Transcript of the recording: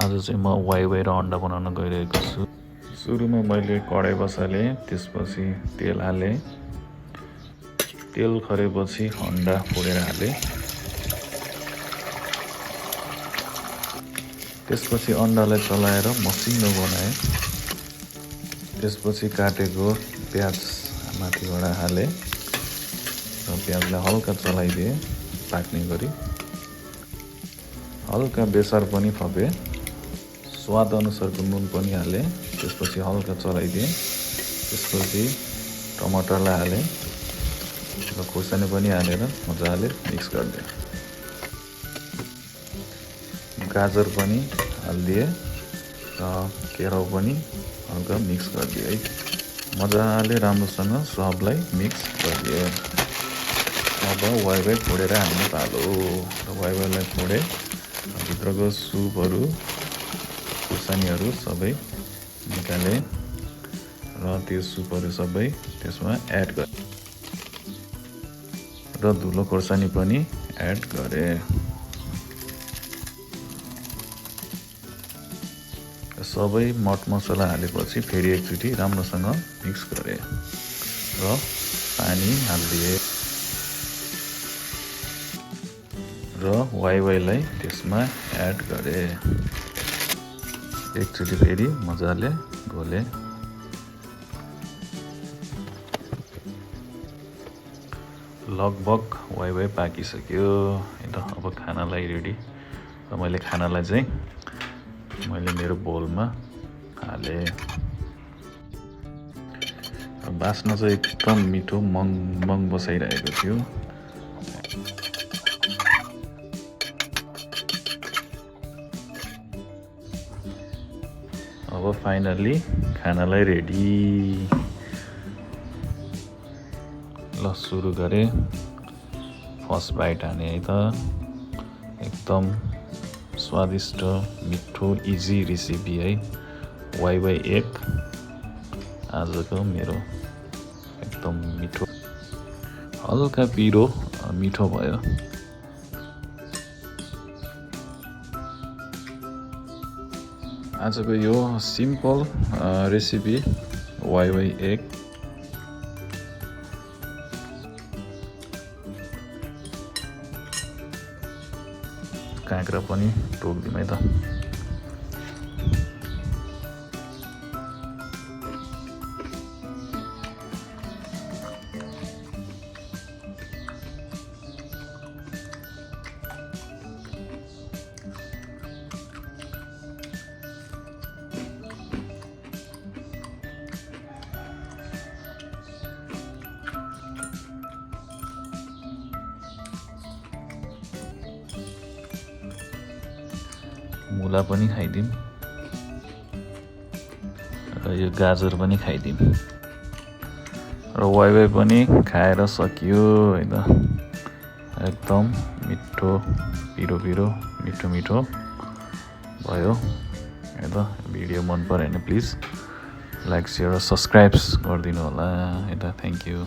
आज चाहिँ म वाइवाई र अन्डा बनाउन गइरहेको छु। सुरुमा मैले कडाई बसालेँ, त्यसपछि तेल हालेँ। तेल खरेपछि अन्डा फोडेर हालेँ। त्यसपछि अन्डालाई चलाएर मसिनो बनाएँ। त्यसपछि काटेको प्याज माथिबाट हालेँ र प्याजलाई हल्का चलाइदिएँ पाक्ने गरी। हल्का बेसार पनि थपेँ, स्वाद अनुसारको नुन पनि हालेँ। त्यसपछि हल्का चलाइदिएँ। त्यसपछि टमाटरलाई हालेँ र खोर्सानी पनि हालेर मजाले मिक्स गरिदिएँ। गाजर पनि हालिदिएँ र केराउ पनि हल्का मिक्स गरिदिएँ है। मजाले राम्रोसँग सबलाई मिक्स गरिदिएँ। अब वाइवाई फोडेर हाल्नु पालो र वाइवाईलाई फोडेँ। भित्रको सुपहरू खुर्सानीहरू सबै निकालेँ र त्यो सुपहरू सबै त्यसमा एड गरेँ र धुलो खोर्सानी पनि एड गरेँ। सबै मसला हालेपछि फेरि एकचोटि राम्रोसँग मिक्स गरेँ र पानी हालिदिएँ र वाइवाईलाई त्यसमा एड गरेँ। एकचोटि फेरि मजाले घोलेँ। लगभग वाइवाई पाकिसक्यो। अब खानालाई रेडी। र मैले खानालाई चाहिँ मेरो बोलमा हालेँ। बास्ना चाहिँ एकदम मिठो मङ बसाइरहेको थियो। अब फाइनली खानालाई रेडी। ल सुरु गरेँ। फर्स्ट बाइट हाने है त। एकदम स्वादिष्ट मिठो इजी रेसिपी है। वाइवाई एग आजको मेरो एकदम मिठो, हल्का पिरो मिठो भयो। आजको यो सिम्पल रेसिपी वाइवाई एग काँक्रा पनि टोक्दिउँ है त। मुला पनि खाइदिउँ र यो गाजर पनि खाइदिउँ र वाइवाई पनि खाएर सकियो हैन। एकदम मिठो पिरो मिठो भयो है त। भिडियो मन पर्यो भने प्लिज लाइक, सेयर र सब्सक्राइब गरिदिनु होला है त। Thank you.